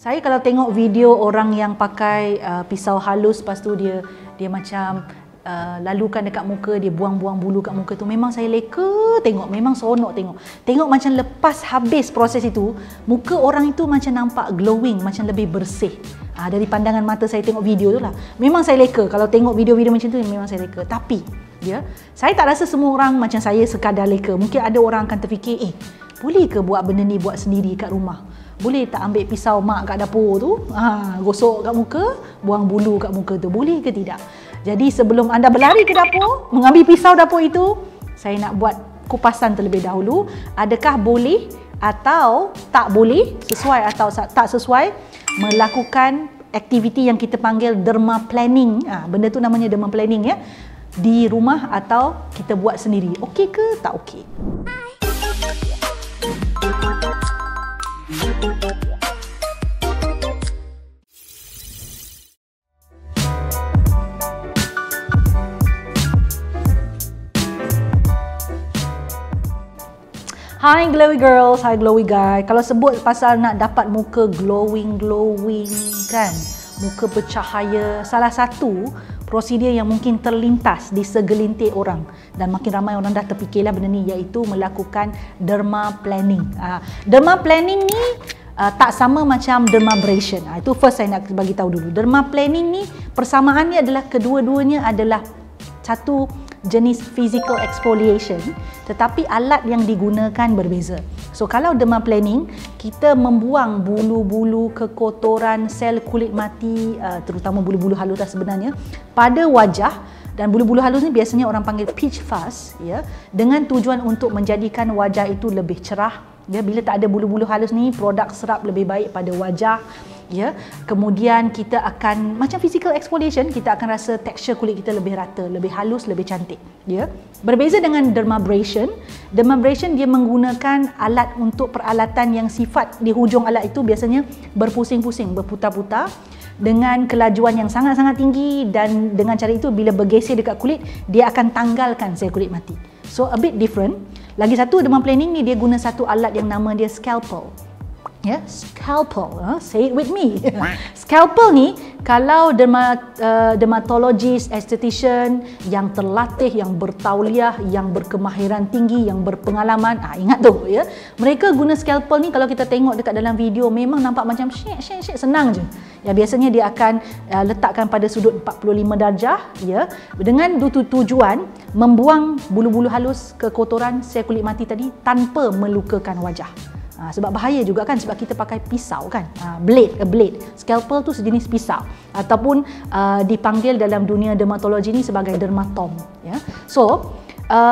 Saya kalau tengok video orang yang pakai pisau halus, lepas tu dia macam lalukan dekat muka, dia buang-buang bulu kat muka tu, memang saya leka tengok, memang seronok tengok macam lepas habis proses itu, muka orang itu macam nampak glowing, macam lebih bersih. Dari pandangan mata saya tengok video tu lah, memang saya leka. Kalau tengok video-video macam tu, memang saya leka. Tapi saya tak rasa semua orang macam saya sekadar leka. Mungkin ada orang akan terfikir, boleh ke buat benda ni buat sendiri kat rumah? Boleh tak ambil pisau mak kat dapur tu, gosok kat muka, buang bulu kat muka tu, boleh ke tidak? Jadi sebelum anda berlari ke dapur, mengambil pisau dapur itu, saya nak buat kupasan terlebih dahulu. Adakah boleh atau tak boleh, sesuai atau tak sesuai melakukan aktiviti yang kita panggil derma planning. Benda tu namanya derma planning di rumah atau kita buat sendiri. Okey ke tak okey? Hi glowy girls, hi glowy guy. Kalau sebut pasal nak dapat muka glowing kan, muka bercahaya, salah satu prosedur yang mungkin terlintas di segelintir orang dan makin ramai orang dah terfikirlah benda ni, iaitu melakukan derma planning. Derma planning ni tak sama macam dermabrasion. Itu first saya nak bagi tahu dulu. Derma planning ni persamaannya adalah kedua-duanya adalah satu jenis physical exfoliation, tetapi alat yang digunakan berbeza. So kalau derma planning, kita membuang bulu-bulu, kekotoran, sel kulit mati, terutama bulu-bulu halus sebenarnya, pada wajah. Dan bulu-bulu halus ni biasanya orang panggil peach fuzz, dengan tujuan untuk menjadikan wajah itu lebih cerah. Bila tak ada bulu-bulu halus ni, produk serap lebih baik pada wajah. Kemudian kita akan macam physical exfoliation, kita akan rasa tekstur kulit kita lebih rata, lebih halus, lebih cantik. Berbeza dengan dermabrasion. Dermabrasion dia menggunakan alat untuk peralatan yang sifat di hujung alat itu biasanya berpusing-pusing, berputar-putar dengan kelajuan yang sangat-sangat tinggi, dan dengan cara itu bila bergeser dekat kulit, dia akan tanggalkan sel kulit mati. So a bit different. Lagi satu, derma planning ni dia guna satu alat yang nama dia scalpel. Scalpel, say it with me. Scalpel ni kalau dermatologist, esthetician yang terlatih, yang bertauliah, yang berkemahiran tinggi, yang berpengalaman, ingat tu mereka guna scalpel ni. Kalau kita tengok dekat dalam video, memang nampak macam syek, senang je. Biasanya dia akan letakkan pada sudut 45 darjah, dengan tujuan membuang bulu-bulu halus, kekotoran, sel kulit mati tadi tanpa melukakan wajah. Sebab bahaya juga kan, sebab kita pakai pisau kan, blade. Scalpel tu sejenis pisau, ataupun dipanggil dalam dunia dermatologi ni sebagai dermatom. So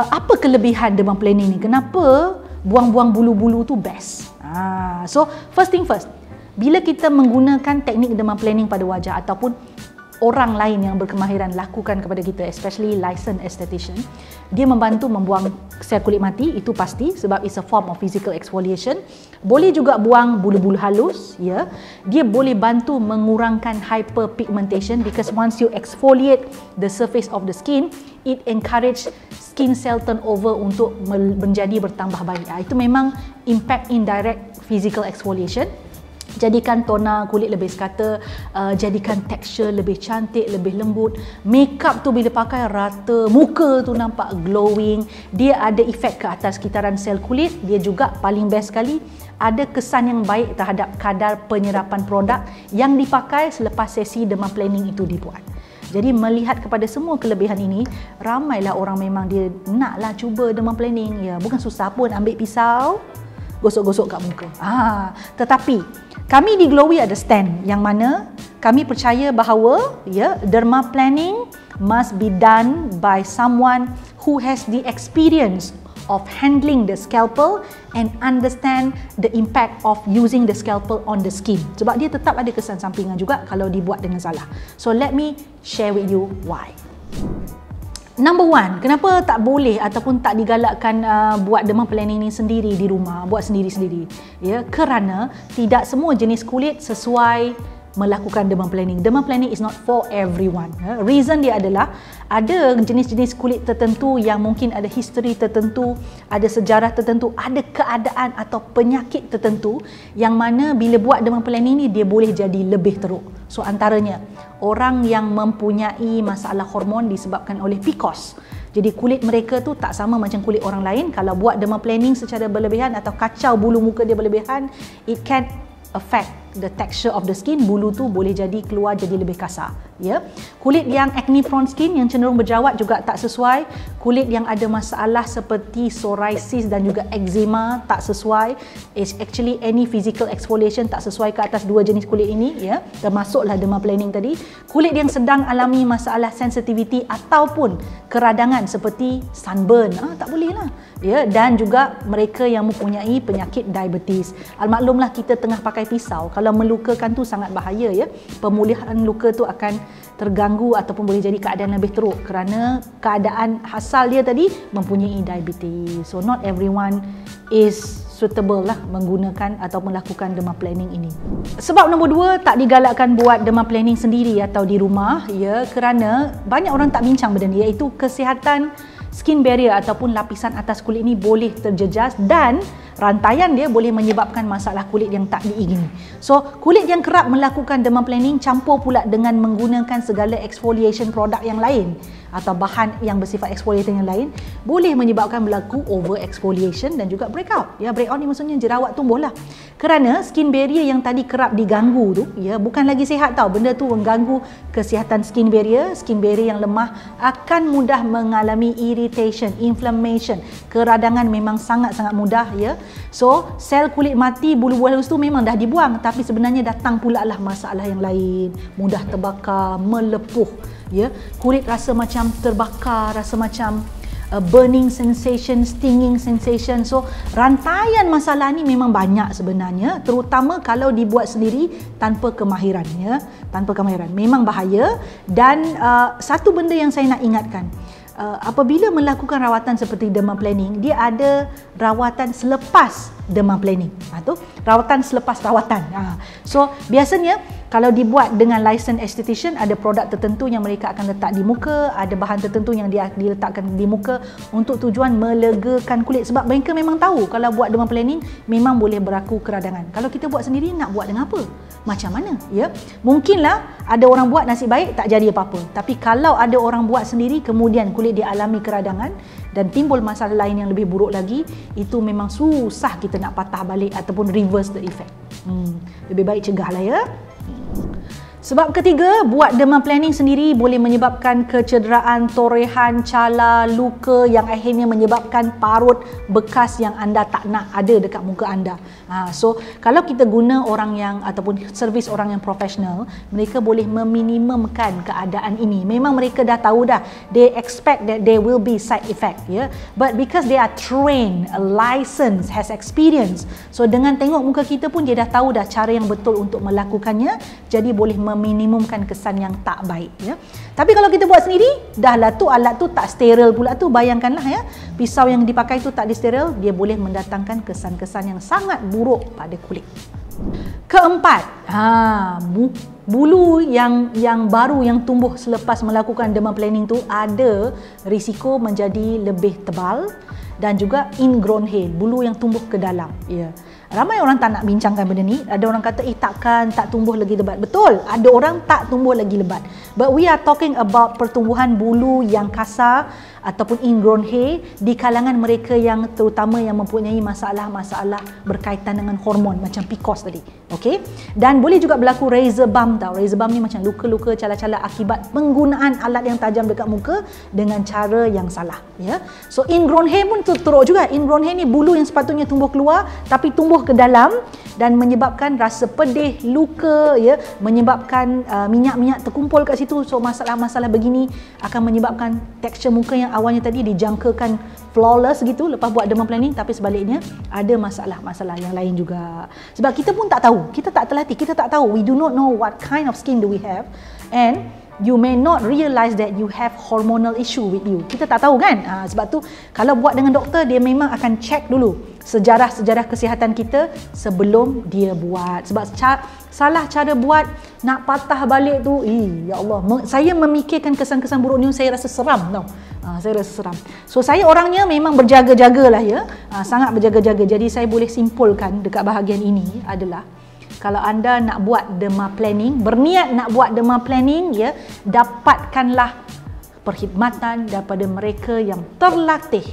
apa kelebihan derma planning ni? Kenapa buang-buang bulu-bulu tu best? So first thing first, bila kita menggunakan teknik derma planning pada wajah ataupun orang lain yang berkemahiran lakukan kepada kita, especially licensed esthetician, dia membantu membuang sel kulit mati, itu pasti, sebab it's a form of physical exfoliation. Boleh juga buang bulu-bulu halus, dia boleh bantu mengurangkan hyperpigmentation, because once you exfoliate the surface of the skin, it encourage skin cell turnover untuk menjadi bertambah baik. Itu memang impact indirect physical exfoliation. Jadikan tona kulit lebih sekata, jadikan tekstur lebih cantik, lebih lembut. Makeup tu bila pakai rata, muka tu nampak glowing. Dia ada efek ke atas kitaran sel kulit. Dia juga paling best sekali, ada kesan yang baik terhadap kadar penyerapan produk yang dipakai selepas sesi derma planning itu dibuat. Jadi melihat kepada semua kelebihan ini, ramailah orang memang dia naklah cuba derma planning. Bukan susah pun, ambil pisau, gosok-gosok kat muka. Tetapi kami di Glowy ada stand yang mana kami percaya bahawa derma planning must be done by someone who has the experience of handling the scalpel and understand the impact of using the scalpel on the skin. Sebab dia tetap ada kesan sampingan juga kalau dibuat dengan salah. So let me share with you why. Number one, kenapa tak boleh ataupun tak digalakkan buat derma planning ni sendiri di rumah, buat sendiri-sendiri? Kerana tidak semua jenis kulit sesuai melakukan derma planning. Derma planning is not for everyone. Reason dia adalah ada jenis-jenis kulit tertentu yang mungkin ada history tertentu, ada sejarah tertentu, ada keadaan atau penyakit tertentu yang mana bila buat derma planning ni dia boleh jadi lebih teruk. So antaranya orang yang mempunyai masalah hormon disebabkan oleh PCOS. Jadi kulit mereka tu tak sama macam kulit orang lain. Kalau buat derma planning secara berlebihan atau kacau bulu muka dia berlebihan, it can affect the texture of the skin. Bulu tu boleh jadi keluar jadi lebih kasar, ya. Kulit yang acne prone skin yang cenderung berjawat juga tak sesuai. Kulit yang ada masalah seperti psoriasis dan juga eczema tak sesuai. It's actually any physical exfoliation tak sesuai ke atas dua jenis kulit ini, ya. Termasuklah derma planning tadi. Kulit yang sedang alami masalah sensitivity ataupun keradangan seperti sunburn, tak boleh lah, ya. Dan juga mereka yang mempunyai penyakit diabetes. Almaklumlah kita tengah pakai pisau, kalau melukakan tu sangat bahaya, ya. Pemulihan luka tu akan terganggu ataupun boleh jadi keadaan lebih teruk kerana keadaan asal dia tadi mempunyai diabetes. So not everyone is suitable lah menggunakan atau melakukan derma planning ini. Sebab nombor 2, tak digalakkan buat derma planning sendiri atau di rumah, ya, kerana banyak orang tak bincang benda ni, iaitu kesihatan skin barrier ataupun lapisan atas kulit ini boleh terjejas dan rantaian dia boleh menyebabkan masalah kulit yang tak diingini. So, kulit yang kerap melakukan derma planning campur pula dengan menggunakan segala exfoliation produk yang lain atau bahan yang bersifat exfoliating yang lain boleh menyebabkan berlaku over exfoliation dan juga breakout. Ya, breakout ni maksudnya jerawat tumbuhlah. Kerana skin barrier yang tadi kerap diganggu tu, ya, bukan lagi sihat tau. Benda tu mengganggu kesihatan skin barrier. Skin barrier yang lemah akan mudah mengalami irritation, inflammation. Keradangan memang sangat-sangat mudah, ya. So, sel kulit mati, bulu-bulu halus tu memang dah dibuang, tapi sebenarnya datang pula lah masalah yang lain. Mudah terbakar, melepuh, ya. Kulit rasa macam terbakar, rasa macam burning sensation, stinging sensation. So, rantaian masalah ni memang banyak sebenarnya, terutama kalau dibuat sendiri tanpa kemahiran, ya. Tanpa kemahiran memang bahaya. Dan satu benda yang saya nak ingatkan, apabila melakukan rawatan seperti derma planning, dia ada rawatan selepas derma planning. Tu rawatan selepas rawatan. So biasanya kalau dibuat dengan licensed esthetician, ada produk tertentu yang mereka akan letak di muka, ada bahan tertentu yang dia diletakkan di muka untuk tujuan melegakan kulit, sebab mereka memang tahu kalau buat derma planning memang boleh berlaku keradangan. Kalau kita buat sendiri, nak buat dengan apa? Macam mana, ya? Mungkinlah ada orang buat nasib baik tak jadi apa-apa, tapi kalau ada orang buat sendiri kemudian kulit dia alami keradangan dan timbul masalah lain yang lebih buruk lagi, itu memang susah kita nak patah balik ataupun reverse the effect. Lebih baik cegahlah, ya. Sebab ketiga, buat derma planning sendiri boleh menyebabkan kecederaan, torehan, cala, luka yang akhirnya menyebabkan parut bekas yang anda tak nak ada dekat muka anda. So, kalau kita guna orang yang ataupun servis orang yang profesional, mereka boleh meminimumkan keadaan ini. Memang mereka dah tahu dah, they expect that there will be side effect, ya. But because they are trained, licensed, has experience, so dengan tengok muka kita pun dia dah tahu dah cara yang betul untuk melakukannya, jadi boleh meminimumkan kesan yang tak baik, ya. Tapi kalau kita buat sendiri, dahlah tu alat tu tak steril pula tu, bayangkanlah, ya. Pisau yang dipakai tu tak disteril, dia boleh mendatangkan kesan-kesan yang sangat buruk pada kulit. Keempat, bulu yang baru yang tumbuh selepas melakukan derma planning tu ada risiko menjadi lebih tebal dan juga ingrown hair, bulu yang tumbuh ke dalam, ya. Ramai orang tak nak bincangkan benda ni. Ada orang kata, takkan tak tumbuh lagi lebat. Betul, ada orang tak tumbuh lagi lebat. But we are talking about pertumbuhan bulu yang kasar ataupun ingrown hair di kalangan mereka yang terutama yang mempunyai masalah-masalah berkaitan dengan hormon macam PCOS tadi. Okey? Dan boleh juga berlaku razor bump tau. Razor bump ni macam luka-luka, cala-cala akibat penggunaan alat yang tajam dekat muka dengan cara yang salah, ya. So ingrown hair pun teruk juga. Ingrown hair ni bulu yang sepatutnya tumbuh keluar tapi tumbuh ke dalam dan menyebabkan rasa pedih, luka, ya, menyebabkan minyak-minyak terkumpul kat situ. So masalah-masalah begini akan menyebabkan tekstur muka yang awalnya tadi dijangkakan flawless gitu lepas buat derma planning, tapi sebaliknya ada masalah-masalah yang lain juga. Sebab kita pun tak tahu, kita tak terlatih, kita tak tahu, we do not know what kind of skin do we have, and you may not realise that you have hormonal issue with you. Kita tak tahu kan? Sebab tu kalau buat dengan doktor, dia memang akan check dulu sejarah-sejarah kesihatan kita sebelum dia buat. Sebab salah cara buat, nak patah balik tu, ya Allah, saya memikirkan kesan-kesan buruk ni, saya rasa seram tau. Saya rasa seram. So saya orangnya memang berjaga-jagalah ya. Sangat berjaga-jaga. Jadi saya boleh simpulkan dekat bahagian ini adalah, kalau anda nak buat derma planning, berniat nak buat derma planning ya, dapatkanlah perkhidmatan daripada mereka yang terlatih,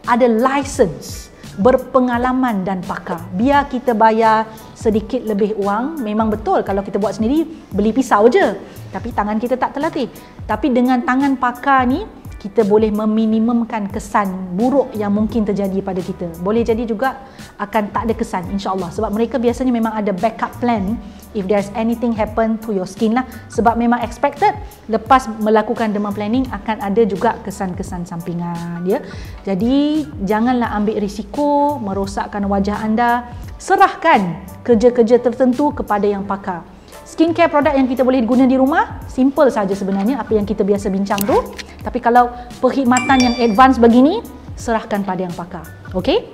ada license, berpengalaman dan pakar. Biar kita bayar sedikit lebih wang, memang betul kalau kita buat sendiri beli pisau je, tapi tangan kita tak terlatih. Tapi dengan tangan pakar ni, kita boleh meminimumkan kesan buruk yang mungkin terjadi pada kita. Boleh jadi juga akan tak ada kesan, insya-Allah. Sebab mereka biasanya memang ada backup plan if there's anything happen to your skin lah. Sebab memang expected lepas melakukan derma planning akan ada juga kesan-kesan sampingan ya. Jadi janganlah ambil risiko merosakkan wajah anda. Serahkan kerja-kerja tertentu kepada yang pakar. Skincare produk yang kita boleh guna di rumah, simple saja sebenarnya apa yang kita biasa bincang tu. Tapi kalau perkhidmatan yang advance begini, serahkan pada yang pakar. Okey?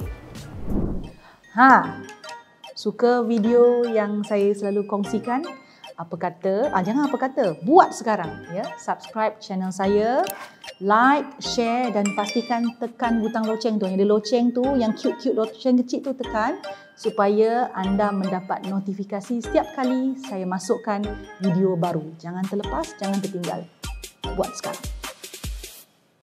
Suka video yang saya selalu kongsikan? Apa kata? Jangan apa kata, buat sekarang ya. Subscribe channel saya, like, share dan pastikan tekan butang loceng tu. Yang ada loceng tu, yang cute-cute loceng kecil tu tekan supaya anda mendapat notifikasi setiap kali saya masukkan video baru. Jangan terlepas, jangan tertinggal. Buat sekarang.